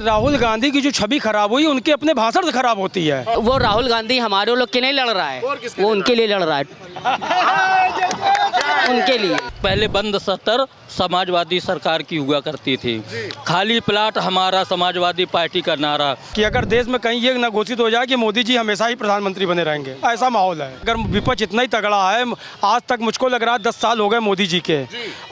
राहुल गांधी की जो छवि खराब हुई उनके अपने भाषण से खराब होती है। वो राहुल गांधी हमारे लोग के नहीं लड़ रहा है, वो उनके लिए लड़ रहा है, उनके लिए। पहले बंद सत्तर समाजवादी सरकार की हुआ करती थी, खाली प्लाट हमारा समाजवादी पार्टी का नारा। कि अगर देश में कहीं ये न घोषित हो जाए कि मोदी जी हमेशा ही प्रधानमंत्री बने रहेंगे, ऐसा माहौल है। अगर विपक्ष इतना ही तगड़ा है, आज तक मुझको लग रहा है 10 साल हो गए मोदी जी के,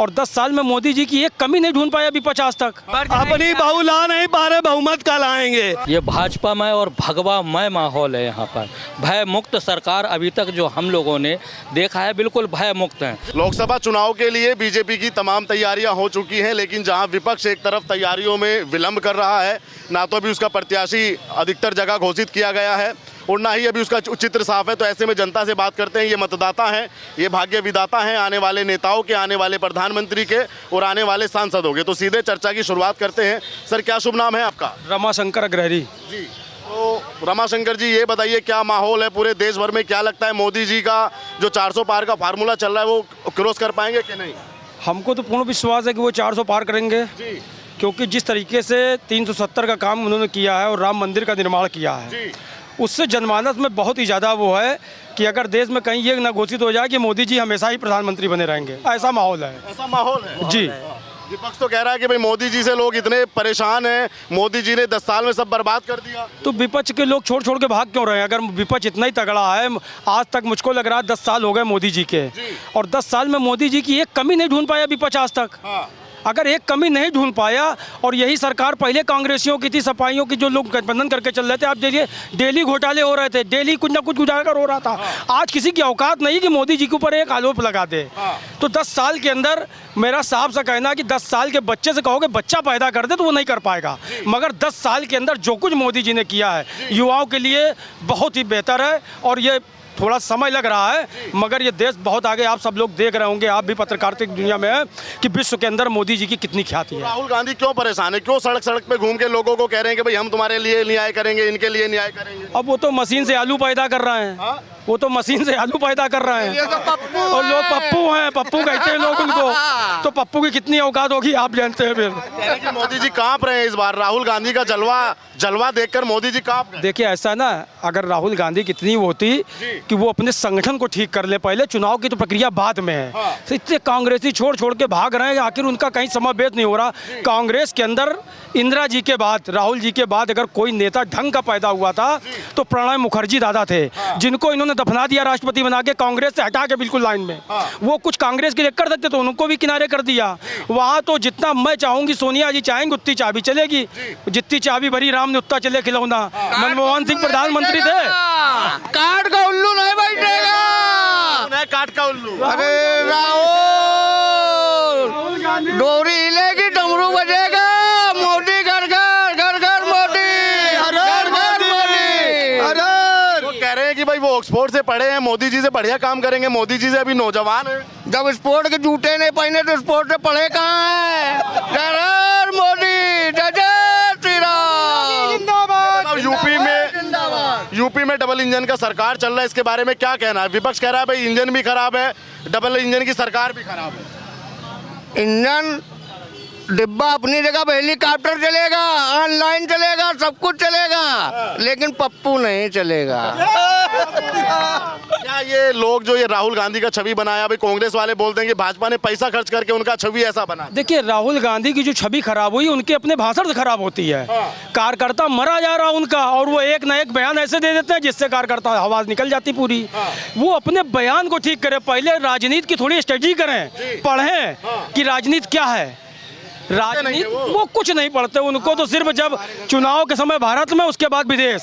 और 10 साल में मोदी जी की एक कमी नहीं ढूंढ पाया विपक्ष आज तक। अपनी बहू ला नहीं पा रहे, बहुमत का लाएंगे। ये भाजपामय और भगवामय माहौल है यहाँ पर। भय मुक्त सरकार अभी तक जो हम लोगों ने देखा है, बिल्कुल भय मुक्त है। लोकसभा चुनाव के लिए बीजेपी की तमाम तैयारियां हो चुकी हैं, लेकिन जहां विपक्ष एक तरफ तैयारियों में विलंब कर रहा है, ना तो अभी उसका प्रत्याशी अधिकतर जगह घोषित किया गया है और ना ही अभी उसका चित्र साफ है। तो ऐसे में जनता से बात करते हैं। ये मतदाता हैं, ये भाग्य विदाता हैं आने वाले नेताओं के, आने वाले प्रधानमंत्री के और आने वाले सांसदों के। तो सीधे चर्चा की शुरुआत करते हैं। सर, क्या शुभ नाम है आपका? रमाशंकर अग्रहरी जी। तो रमाशंकर जी, ये बताइए क्या माहौल है पूरे देश भर में? क्या लगता है मोदी जी का जो 400 पार का फार्मूला चल रहा है वो क्रॉस कर पाएंगे कि नहीं? हमको तो पूर्ण विश्वास है कि वो 400 पार करेंगे जी। क्योंकि जिस तरीके से 370 का काम उन्होंने किया है और राम मंदिर का निर्माण किया है जी, उससे जनमानस में बहुत ही ज़्यादा वो है कि अगर देश में कहीं ये न घोषित हो जाए कि मोदी जी हमेशा ही प्रधानमंत्री बने रहेंगे, ऐसा माहौल है। ऐसा माहौल है जी। विपक्ष तो कह रहा है कि भाई मोदी जी से लोग इतने परेशान हैं, मोदी जी ने 10 साल में सब बर्बाद कर दिया। तो विपक्ष के लोग छोड़ छोड़ के भाग क्यों रहे हैं? अगर विपक्ष इतना ही तगड़ा है, आज तक मुझको लग रहा है 10 साल हो गए मोदी जी के, और 10 साल में मोदी जी की एक कमी नहीं ढूंढ पाया विपक्ष आज तक। अगर एक कमी नहीं ढूंढ पाया, और यही सरकार पहले कांग्रेसियों की थी, सपाइयों की, जो लोग गठबंधन करके चल रहे थे, आप देखिए डेली घोटाले हो रहे थे, डेली कुछ ना कुछ उजागर हो रहा था। आज किसी की औकात नहीं कि मोदी जी के ऊपर एक आरोप लगा दे। तो 10 साल के अंदर मेरा साहब सा कहना है कि 10 साल के बच्चे से कहोगे बच्चा पैदा कर दे तो वो नहीं कर पाएगा, मगर 10 साल के अंदर जो कुछ मोदी जी ने किया है युवाओं के लिए बहुत ही बेहतर है। और ये थोड़ा समय लग रहा है, मगर ये देश बहुत आगे। आप सब लोग देख रहे होंगे, आप भी पत्रकारिता की दुनिया में है, कि विश्व के अंदर मोदी जी की कितनी ख्याति है। राहुल गांधी क्यों परेशान है? क्यों सड़क सड़क पे घूम के लोगों को कह रहे हैं कि भाई हम तुम्हारे लिए न्याय करेंगे, इनके लिए न्याय करेंगे? अब वो तो मशीन से आलू पैदा कर रहे हैं। वो तो मशीन से आलू पैदा कर रहे हैं, और लोग पप्पू हैं, पप्पू कहते हैं लोग उनको। तो पप्पू की कितनी औकात होगी आप जानते हैं। फिर मोदी जी कांप रहे हैं इस बार, राहुल गांधी का जलवा देखकर मोदी जी कांप रहे। देखिए ऐसा ना, अगर राहुल गांधी कितनी वो होती कि वो अपने संगठन को ठीक कर ले, पहले चुनाव की तो प्रक्रिया बाद में है। तो इतने कांग्रेसी छोड़ छोड़ के भाग रहे हैं, आखिर उनका कहीं समावेश नहीं हो रहा। कांग्रेस के अंदर इंदिरा जी के बाद, राहुल जी के बाद अगर कोई नेता ढंग का पैदा हुआ था तो प्रणब मुखर्जी दादा थे, जिनको इन्होंने दफना दिया राष्ट्रपति बना के, कांग्रेस से हटा के बिल्कुल लाइन में। वो कुछ कांग्रेस के लिए कर सकते तो उनको भी किनारे कर दिया। वहाँ तो जितना मैं चाहूंगी, सोनिया जी चाहेंगे उतनी चाबी चलेगी, जितनी चाबी भरी राम ने उतना चले खिलौना। मनमोहन सिंह प्रधानमंत्री थे। काट का उल्लू नहीं बैठेगा, काट का उल्लू। अरे राहुल डोरी हिलेगी, डमरू बजेगा, मोदी घर घर घर घर मोदी, घर घर मोदी। वो कह रहे हैं कि भाई वो ऑक्सफोर्ड से पढ़े हैं, मोदी जी से बढ़िया काम करेंगे, मोदी जी से अभी नौजवान है। जब स्पोर्ट के जूते नहीं पहने तो स्पोर्ट से पढ़े कहाँ है? घर घर मोदी, जय जय श्री राम। यूपी में डबल इंजन का सरकार चल रहा है, इसके बारे में क्या कहना है? विपक्ष कह रहा है भाई इंजन भी खराब है, डबल इंजन की सरकार भी खराब है। इंजन डिब्बा अपनी जगह पे, हेलीकॉप्टर चलेगा, ऑनलाइन चलेगा, सब कुछ चलेगा, लेकिन पप्पू नहीं चलेगा। क्या ये लोग जो ये राहुल गांधी का छवि बनाया, भाई कांग्रेस वाले बोलते हैं कि भाजपा ने पैसा खर्च करके उनका छवि ऐसा बना? देखिए राहुल गांधी की जो छवि खराब हुई उनके अपने भाषण से खराब होती है। कार्यकर्ता मरा जा रहा उनका, और वो एक न एक बयान ऐसे दे देते हैं जिससे कार्यकर्ता आवाज निकल जाती पूरी। वो अपने बयान को ठीक करें, पहले राजनीति की थोड़ी स्टडी करें, पढ़ें कि राजनीति क्या है। राजनीति वो कुछ नहीं पढ़ते, उनको तो सिर्फ जब चुनाव के समय भारत में, उसके बाद विदेश,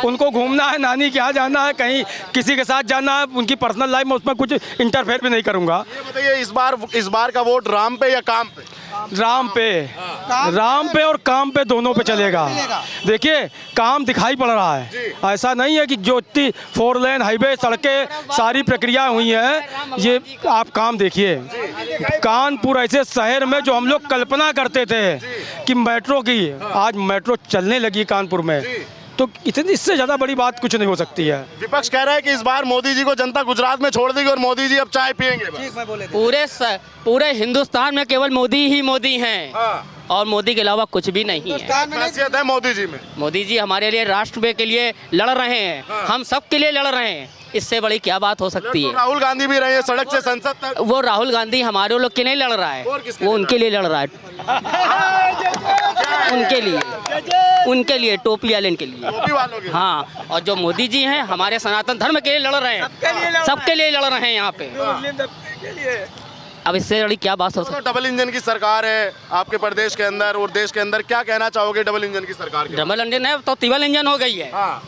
उनको घूमना है, नानी के यहाँ जाना है, कहीं किसी के साथ जाना है, उनकी पर्सनल लाइफ में उसमें कुछ इंटरफेयर भी नहीं करूंगा। ये बताइए इस बार का वोट राम पे या काम पे? राम पे और काम पे, दोनों पे चलेगा। देखिए काम दिखाई पड़ रहा है, ऐसा नहीं है कि जो इतनी 4 लेन हाईवे, सड़कें, सारी प्रक्रिया हुई है। ये आप काम देखिए, कानपुर ऐसे शहर में जो हम लोग कल्पना करते थे कि मेट्रो की, आज मेट्रो चलने लगी कानपुर में। तो इतनी, इससे ज़्यादा बड़ी बात कुछ नहीं हो सकती है। विपक्ष कह रहा है कि इस बार मोदी जी को जनता गुजरात में छोड़ देगी और मोदी जी अब चाय पियेंगे। पूरे हिंदुस्तान में केवल मोदी ही मोदी हैं। और मोदी के अलावा कुछ भी नहीं है। खासियत है मोदी जी में? मोदी जी हमारे लिए राष्ट्र के लिए लड़ रहे हैं, हम सब के लिए लड़ रहे हैं, इससे बड़ी क्या बात हो सकती तो है। राहुल गांधी भी रहे हैं सड़क से संसद तक। वो राहुल गांधी हमारे लोग के लिए लड़ रहा है, वो उनके लिए लड़ रहा है, उनके लिए टोपी वाले के लिए। टोपी वालों के? हाँ, और जो मोदी जी हैं हमारे सनातन धर्म के लिए लड़ रहे हैं, सबके लिए लड़ रहे हैं यहाँ पे। अब इससे बड़ी क्या बात हो सकती है। तो डबल इंजन की सरकार है आपके प्रदेश के अंदर और देश के अंदर, क्या कहना चाहोगे डबल इंजन की सरकार के? डबल इंजन है तो ट्रिपल इंजन हो गई है। हाँ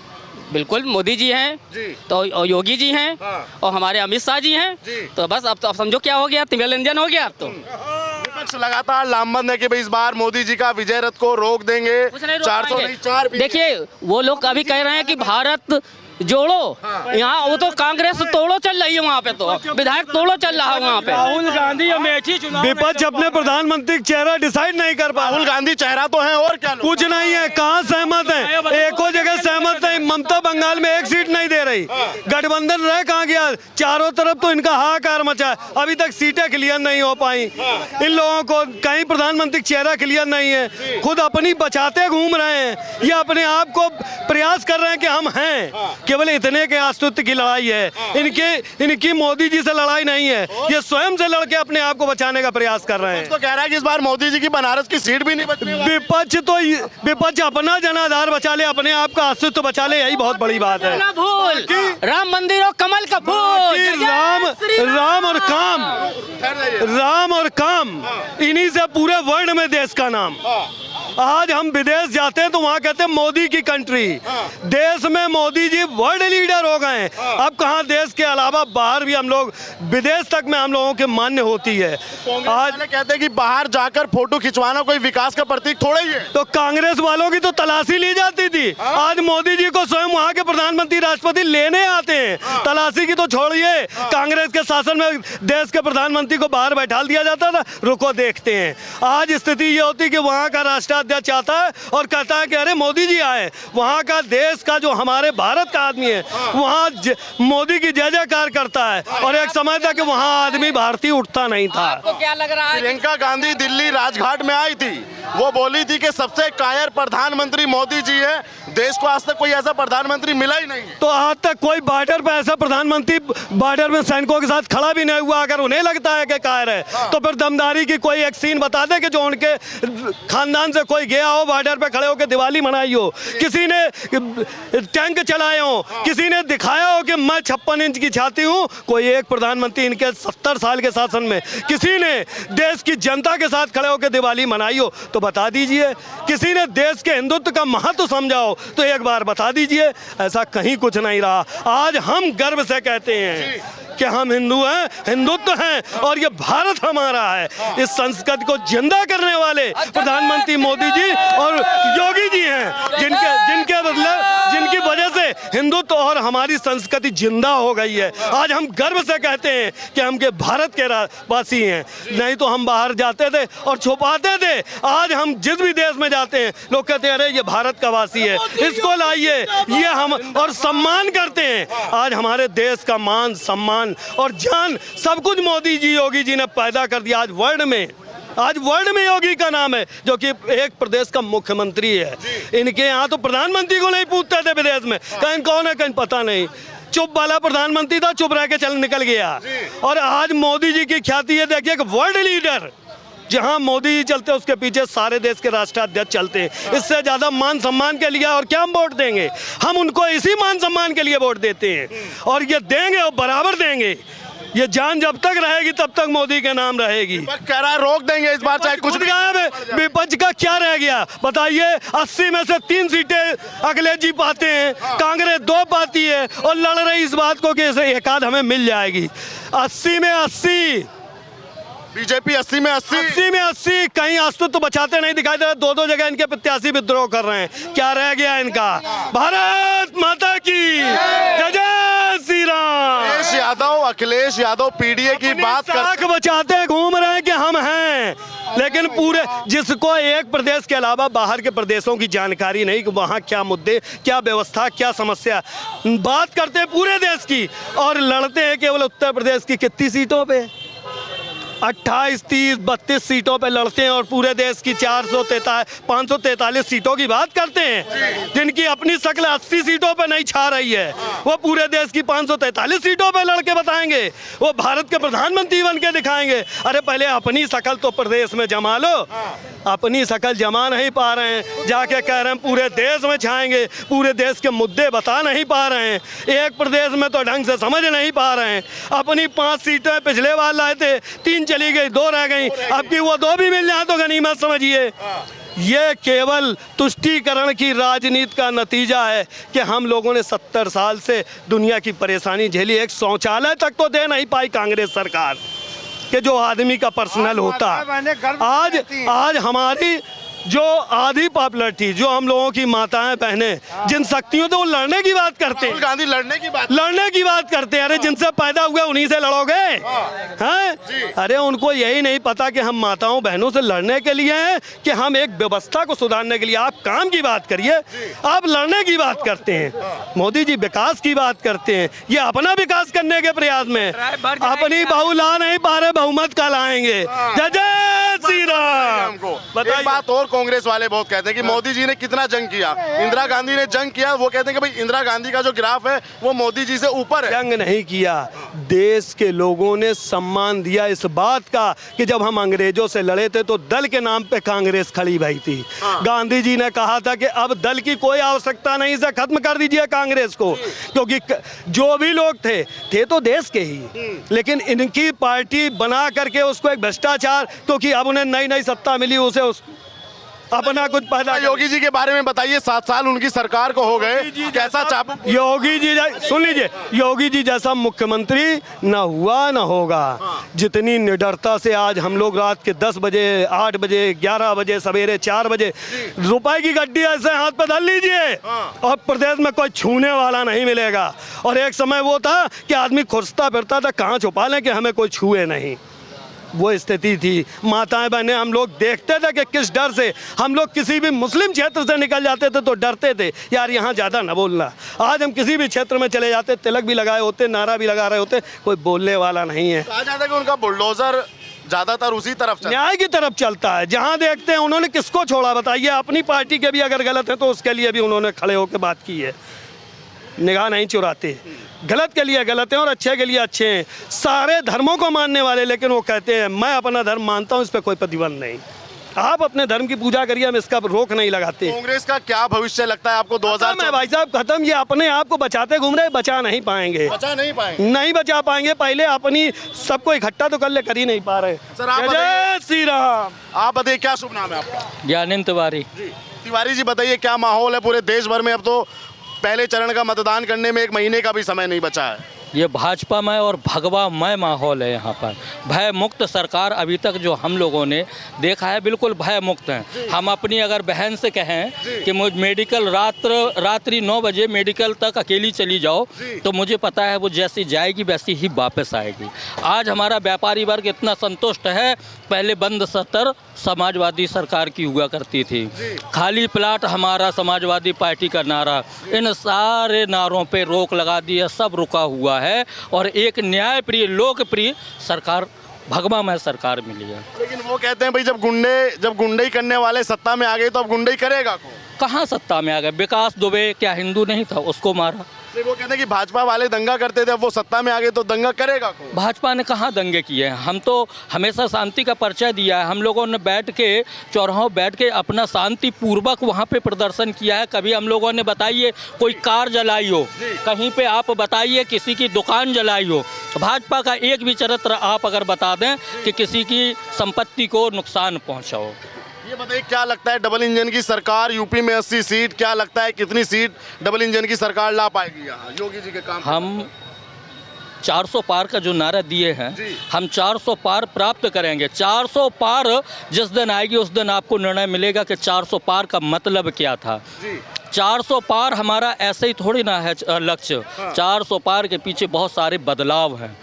बिल्कुल, मोदी जी हैं जी, तो योगी जी हैं हाँ। और हमारे अमित शाह जी हैं, जी। तो बस अब समझो क्या हो गया, ट्रिपल इंजन हो गया अब तो। विपक्ष लगातार लामबंद है कि भाई इस बार मोदी जी का विजय रथ को रोक देंगे। कुछ नहीं रोक 400 पाएंगे। नहीं 4 भी। देखिए वो लोग अभी कह रहे हैं कि भारत जोड़ो, यहाँ वो तो कांग्रेस तोड़ो चल रही है, वहाँ पे तो विधायक तोड़ो चल रहा है वहाँ पे। राहुल गांधी अमेठी चुनाव विपक्ष अपने प्रधानमंत्री का चेहरा डिसाइड नहीं कर पा राहुल गांधी चेहरा तो है और क्या? कुछ नहीं है, कहाँ सहमत है? एको जगह सहमत है। ममता बंगाल में एक सीट नहीं दे रही, गठबंधन रह कहाँ गया? चारों तरफ तो इनका हाहाकार मचा है, अभी तक सीटें क्लियर नहीं हो पाई इन लोगों को, कहीं प्रधानमंत्री चेहरा क्लियर नहीं है, खुद अपनी बचाते घूम रहे हैं, ये अपने आप को प्रयास कर रहे हैं कि हम हैं, केवल इतने के अस्तित्व की लड़ाई है, इनकी मोदी जी से लड़ाई नहीं है, ये स्वयं से लड़के अपने आप को बचाने का प्रयास कर रहे हैं। तो कह रहा है कि इस बार मोदी जी की बनारस की सीट भी नहीं बचने वाली। विपक्ष अपना जनाधार बचा ले, अपने आप का अस्तित्व बचा ले, यही बहुत बड़ी बात है। ना भूल राम मंदिर और कमल का फूल, कि राम और काम इन्हीं से पूरे वर्ल्ड में देश का नाम। आज हम विदेश जाते हैं तो वहाँ कहते हैं मोदी की कंट्री, देश में मोदी जी वर्ल्ड लीडर हो गए हैं। अब कहाँ देश के अलावा बाहर भी हम लोग, विदेश तक में हम लोगों के मान्य होती है। आज कहते हैं कि बाहर जाकर फोटो खिंचवाना कोई विकास का प्रतीक थोड़ा ही है। तो कांग्रेस वालों की तो तलाशी ली जाती थी, आज मोदी जी को स्वयं वहाँ के प्रधानमंत्री राष्ट्रपति लेने आते हैं। तलाशी की तो छोड़िए, कांग्रेस के शासन में देश के प्रधानमंत्री को बाहर बैठा दिया जाता था, रुको देखते हैं। आज स्थिति ये होती कि वहाँ का राष्ट्राध्यक्ष आता है और कहता है कि अरे मोदी जी आए, वहाँ का देश का जो हमारे भारत का आदमी है वहाँ मोदी की जय जयकार करता है, और एक समय था कि वहाँ आदमी भारतीय उठता नहीं था। आपको क्या लग रहा है? प्रियंका गांधी दिल्ली राजघाट में आई थी, वो बोली थी कि सबसे कायर प्रधानमंत्री मोदी जी है, देश को आज तक कोई ऐसा प्रधानमंत्री मिला ही नहीं है। तो आज तक कोई बॉर्डर पे ऐसा प्रधानमंत्री बॉर्डर में सैनिकों के साथ खड़ा भी नहीं हुआ। अगर उन्हें लगता है कि कायर है तो फिर दमदारी की कोई एक सीन बता दे कि जो उनके खानदान से कोई गया हो, बॉर्डर पे खड़े होकर दिवाली मनाई हो, किसी ने टैंक चलाए हो, किसी ने दिखाया हो कि मैं 56 इंच की छाती हूँ। कोई एक प्रधानमंत्री इनके 70 साल के शासन में किसी ने देश की जनता के साथ खड़े होकर दिवाली मनाई हो तो बता दीजिए। किसी ने देश के हिंदुत्व का महत्व समझाओ तो एक बार बता दीजिए। ऐसा कहीं कुछ नहीं रहा। आज हम गर्व से कहते हैं कि हम हिंदू हैं, हिंदुत्व हैं और ये भारत हमारा है। इस संस्कृति को जिंदा करने वाले प्रधानमंत्री मोदी जी और योगी जी हैं, जिनकी वजह से हिंदुत्व और हमारी संस्कृति जिंदा हो गई है। आज हम गर्व से कहते हैं कि हम के भारत के वासी हैं, नहीं तो हम बाहर जाते थे और छुपाते थे। आज हम जिस भी देश में जाते हैं लोग कहते हैं अरे ये भारत का वासी है, इसको लाइए, ये हम और सम्मान करते हैं। आज हमारे देश का मान सम्मान और जान सब कुछ मोदी जी योगी जी ने पैदा कर दिया। आज वर्ल्ड में योगी का नाम है, जो कि एक प्रदेश का मुख्यमंत्री है। इनके यहाँ तो प्रधानमंत्री को नहीं पूछते थे विदेश में, कहीं कौन है कहीं पता नहीं। चुप वाला प्रधानमंत्री था, चुप रह के निकल गया। और आज मोदी जी की ख्याति है, देखिए कि वर्ल्ड लीडर, जहां मोदी जी चलते उसके पीछे सारे देश के राष्ट्राध्यक्ष चलते हैं। इससे ज्यादा मान सम्मान के लिए और क्या हम वोट देंगे? हम उनको इसी मान सम्मान के लिए वोट देते हैं और ये देंगे और बराबर देंगे। ये जान जब तक रहेगी तब तक मोदी के नाम रहेगी। कह रहा है रोक देंगे इस बार चाहे कुछ भी। गायब है, विपक्ष का क्या रह गया बताइए? 80 में से 3 सीटें अखिलेश जी पाते हैं, कांग्रेस 2 पाती है और लड़ रही इस बात को कि एक आध हमें मिल जाएगी। 80 में 80, बीजेपी 80 में 80, कहीं अस्तित्व बचाते नहीं दिखाई दे रहे। 2-2 जगह इनके प्रत्याशी विद्रोह कर रहे हैं। क्या रह गया इनका? भारत माता की जय जय श्री राम। अखिलेश यादव पीडीए की बात कर बचाते घूम रहे हैं कि हम हैं, लेकिन पूरे जिसको एक प्रदेश के अलावा बाहर के प्रदेशों की जानकारी नहीं कि वहाँ क्या मुद्दे, क्या व्यवस्था, क्या समस्या। बात करते हैं पूरे देश की और लड़ते हैं केवल उत्तर प्रदेश की कितनी सीटों पे। 28, 30, 32 सीटों पे लड़ते हैं और पूरे देश की 543 सीटों की बात करते हैं, जिनकी अपनी शक्ल 80 सीटों पे नहीं छा रही है। वो पूरे देश की 543 सीटों पे लड़के बताएंगे, वो भारत के प्रधानमंत्री बन के दिखाएंगे। अरे पहले अपनी शक्ल तो प्रदेश में जमा लो। अपनी शक्ल जमा नहीं पा रहे हैं, जाके कह रहे हैं पूरे देश में छाएंगे, पूरे देश के मुद्दे बता नहीं पा रहे हैं, एक प्रदेश में तो ढंग से समझ नहीं पा रहे हैं। अपनी 5 सीटें पिछले बार लाए थे, 3 चली गई, 2 रह गई, अब की वो 2 भी मिल जाए तो गनीमत समझिए। ये केवल तुष्टीकरण की राजनीति का नतीजा है कि हम लोगों ने 70 साल से दुनिया की परेशानी झेली। एक शौचालय तक तो दे नहीं पाई कांग्रेस सरकार कि जो आदमी का पर्सनल होता। आज हमारी जो आधी पॉपुलरिटी, जो हम लोगों की माताएं बहनें जिन शक्तियों तो वो लड़ने की बात करते हैं, राहुल गांधी लड़ने की बात करते हैं। अरे जिनसे पैदा हुए उन्हीं से लड़ोगे हैं? अरे उनको यही नहीं पता कि हम माताओं बहनों से लड़ने के लिए हैं कि हम एक व्यवस्था को सुधारने के लिए। आप काम की बात करिए, आप लड़ने की बात करते हैं। मोदी जी विकास की बात करते हैं, ये अपना विकास करने के प्रयास में अपनी बहू ला नहीं पा रहे, बहुमत का लाएंगे। जय जय श्री राम। बताइए बात और कांग्रेस वाले बहुत कहते हैं कि मोदी जी ने कितना जंग किया, इंदिरा गांधी ने जंग किया। वो कहते हैं कि भाई इंदिरा गांधी का जो ग्राफ है वो मोदी जी से ऊपर है। जंग नहीं किया, देश के लोगों ने सम्मान दिया इस बात का कि जब हम अंग्रेजों से लड़े थे तो दल के नाम पे कांग्रेस खड़ी भाई थी। गांधी जी ने कहा था कि अब दल की कोई आवश्यकता नहीं, इसे खत्म कर दीजिए कांग्रेस को, क्योंकि जो भी लोग थे तो देश के ही, लेकिन इनकी पार्टी बना करके उसको एक भ्रष्टाचार, क्योंकि अब उन्हें नई नई सत्ता मिली, उसे अपना कुछ पैदा। योगी जी के बारे में बताइए, 7 साल उनकी सरकार को हो गए, कैसा चाप? योगी जी सुन लीजिए, योगी जी जैसा मुख्यमंत्री न हुआ न होगा। जितनी निडरता से आज हम लोग रात के 10 बजे, 8 बजे, 11 बजे, सवेरे 4 बजे रुपए की गड्डी ऐसे हाथ पे धर लीजिए और प्रदेश में कोई छूने वाला नहीं मिलेगा। और एक समय वो था कि आदमी खुरसता फिरता था कहाँ छुपा लें कि हमें कोई छुए नहीं, वो स्थिति थी। माताएं बहनें हम लोग देखते थे कि किस डर से हम लोग किसी भी मुस्लिम क्षेत्र से निकल जाते थे तो डरते थे, यार यहाँ ज़्यादा ना बोलना। आज हम किसी भी क्षेत्र में चले जाते, तिलक भी लगाए होते, नारा भी लगा रहे होते, कोई बोलने वाला नहीं है। कहा जाता है कि उनका बुलडोजर ज्यादातर उसी तरफ न्याय की तरफ चलता है। जहाँ देखते हैं उन्होंने किसको छोड़ा बताइए? अपनी पार्टी के भी अगर गलत है तो उसके लिए भी उन्होंने खड़े होकर बात की है। निगाह नहीं चुराते, गलत के लिए गलत हैं और अच्छे के लिए अच्छे हैं। सारे धर्मों को मानने वाले, लेकिन वो कहते हैं मैं अपना धर्म मानता हूँ, इस पर कोई प्रतिबंध नहीं। आप अपने धर्म की पूजा करिए, हम इसका रोक नहीं लगाते। कांग्रेस का क्या भविष्य लगता है आपको? 2000 में भाई साहब खत्म। ये अपने आप को बचाते घूम रहे, बचा नहीं पाएंगे, नहीं बचा पाएंगे। पहले अपनी सबको इकट्ठा तो कर ही नहीं पा रहे। जय श्री राम। आप बताइए क्या शुभ नाम है आपका? ज्ञानेंद्र तिवारी। तिवारी जी बताइए क्या माहौल है पूरे देश भर में? अब तो पहले चरण का मतदान करने में 1 महीने का भी समय नहीं बचा है। ये भाजपामय और भगवामय माहौल है यहाँ पर। भय मुक्त सरकार अभी तक जो हम लोगों ने देखा है, बिल्कुल भय मुक्त हैं। हम अपनी अगर बहन से कहें कि मुझ मेडिकल रात्रि 9 बजे मेडिकल तक अकेली चली जाओ तो मुझे पता है वो जैसी जाएगी वैसी ही वापस आएगी। आज हमारा व्यापारी वर्ग इतना संतुष्ट है। पहले बंद सत्तर समाजवादी सरकार की हुआ करती थी, खाली प्लाट हमारा समाजवादी पार्टी का नारा, इन सारे नारों पे रोक लगा दी है, सब रुका हुआ है और एक न्यायप्रिय लोकप्रिय सरकार भगवामय सरकार मिली है। लेकिन वो कहते हैं भाई जब गुंडई करने वाले सत्ता में आ गए तो अब गुंडई करेगा कौन? कहाँ सत्ता में आ गए? विकास दुबे क्या हिंदू नहीं था, उसको मारा। वो कहते हैं कि भाजपा वाले दंगा करते थे, अब वो सत्ता में आ गए तो दंगा करेगा कौन? भाजपा ने कहाँ दंगे किए हैं? हम तो हमेशा शांति का परिचय दिया है। हम लोगों ने बैठ के चौराहों बैठ के अपना शांति पूर्वक वहाँ पे प्रदर्शन किया है। कभी हम लोगों ने बताइए कोई कार जलाई हो, कहीं पे आप बताइए किसी की दुकान जलाई हो। भाजपा का एक भी चरित्र आप अगर बता दें कि किसी की संपत्ति को नुकसान पहुँचा हो। ये बताइए क्या लगता है डबल इंजन की सरकार यूपी में 80 सीट, क्या लगता है कितनी सीट डबल इंजन की सरकार ला पाएगी यहाँ योगी जी के काम? हम 400 पार का जो नारा दिए हैं, हम 400 पार प्राप्त करेंगे। 400 पार जिस दिन आएगी उस दिन आपको निर्णय मिलेगा कि 400 पार का मतलब क्या था। 400 पार हमारा ऐसे ही थोड़ी ना है लक्ष्य। 400 पार के पीछे बहुत सारे बदलाव हैं।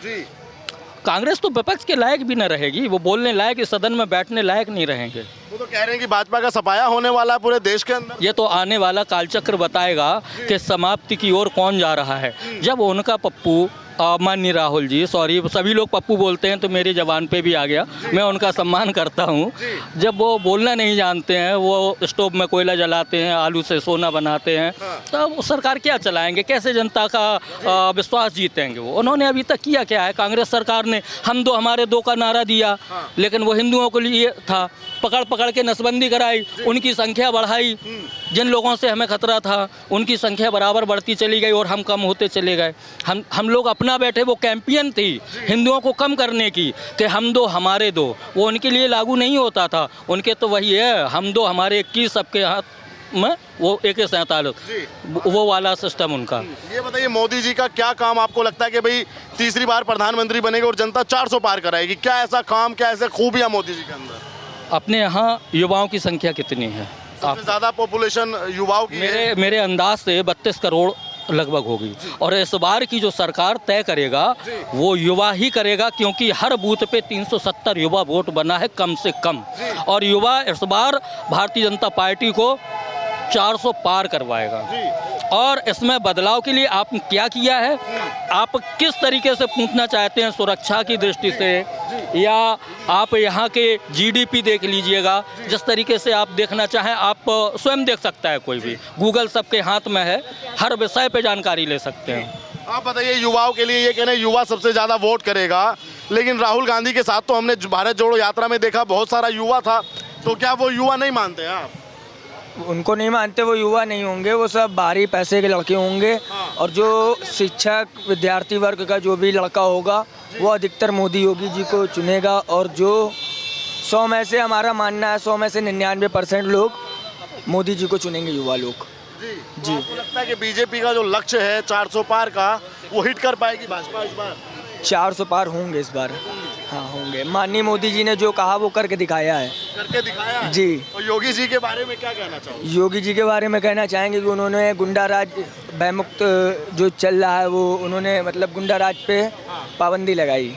कांग्रेस तो विपक्ष के लायक भी न रहेगी, वो बोलने लायक, इस सदन में बैठने लायक नहीं रहेंगे। वो तो कह रहे हैं कि भाजपा का सफाया होने वाला है पूरे देश के अंदर। ये तो आने वाला कालचक्र बताएगा कि समाप्ति की ओर कौन जा रहा है। जब उनका पप्पू माननीय राहुल जी, सॉरी सभी लोग पप्पू बोलते हैं तो मेरी जबान पे भी आ गया, मैं उनका सम्मान करता हूँ। जब वो बोलना नहीं जानते हैं, वो स्टोव में कोयला जलाते हैं, आलू से सोना बनाते हैं, तो वो सरकार क्या चलाएंगे, कैसे जनता का विश्वास जीतेंगे? वो उन्होंने अभी तक किया क्या है? कांग्रेस सरकार ने हम दो हमारे दो का नारा दिया, लेकिन वो हिंदुओं के लिए था, पकड़ पकड़ के नसबंदी कराई, उनकी संख्या बढ़ाई, जिन लोगों से हमें खतरा था उनकी संख्या बराबर बढ़ती चली गई और हम कम होते चले गए। हम लोग अपना बैठे, वो कैंपियन थी हिंदुओं को कम करने की कि हम दो हमारे दो, वो उनके लिए लागू नहीं होता था। उनके तो वही है, हम दो हमारे 21, सबके हाथ में वो AK-47, वो वाला सिस्टम उनका। ये बताइए मोदी जी का क्या काम आपको लगता है कि भाई तीसरी बार प्रधानमंत्री बनेगा और जनता 400 पार कराएगी? क्या ऐसा काम, क्या ऐसे खूबियां मोदी जी के अंदर? अपने यहाँ युवाओं की संख्या कितनी है? सबसे ज्यादा पॉपुलेशन युवाओं की है। मेरे अंदाज से 32 करोड़ लगभग होगी। और इस बार की जो सरकार तय करेगा वो युवा ही करेगा, क्योंकि हर बूथ पे 370 युवा वोट बना है कम से कम। और युवा इस बार भारतीय जनता पार्टी को 400 पार करवाएगा। और इसमें बदलाव के लिए आपने क्या किया है, आप किस तरीके से पूछना चाहते हैं, सुरक्षा की दृष्टि से, या आप यहाँ के GDP देख लीजिएगा, जिस तरीके से आप देखना चाहें आप स्वयं देख सकता है कोई भी, गूगल सबके हाथ में है, हर विषय पे जानकारी ले सकते हैं। आप बताइए युवाओं के लिए, ये कहना है युवा सबसे ज़्यादा वोट करेगा, लेकिन राहुल गांधी के साथ तो हमने भारत जोड़ो यात्रा में देखा बहुत सारा युवा था, तो क्या वो युवा नहीं मानते हैं आप? उनको नहीं मानते, वो युवा नहीं होंगे, वो सब बाहरी पैसे के लड़के होंगे। और जो शिक्षक विद्यार्थी वर्ग का जो भी लड़का होगा वो अधिकतर मोदी योगी जी को चुनेगा। और जो 100 में से हमारा मानना है 100 में से 99% लोग मोदी जी को चुनेंगे, युवा लोग। जी। आपको लगता है कि बीजेपी का जो लक्ष्य है 400 पार का, वो हिट कर पाएगी भाजपा इस बार? 400 पार होंगे इस बार, हाँ होंगे। माननीय मोदी जी ने जो कहा वो करके दिखाया है। करके दिखाया है? जी। और योगी जी के बारे में क्या कहना चाहोगे? योगी जी के बारे में कहना चाहेंगे कि उन्होंने गुंडा राज भयमुक्त जो चल रहा है वो उन्होंने मतलब गुंडा राज पे पाबंदी लगाई।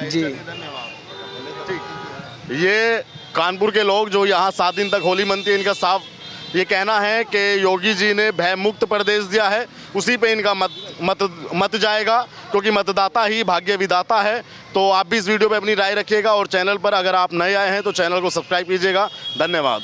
जी धन्यवाद। ठीक। ये कानपुर के लोग जो यहाँ 7 दिन तक होली मनती है, इनका साफ ये कहना है कि योगी जी ने भय मुक्त प्रदेश दिया है, उसी पे इनका मत जाएगा, क्योंकि मतदाता ही भाग्य विधाता है। तो आप भी इस वीडियो पे अपनी राय रखिएगा और चैनल पर अगर आप नए आए हैं तो चैनल को सब्सक्राइब कीजिएगा। धन्यवाद।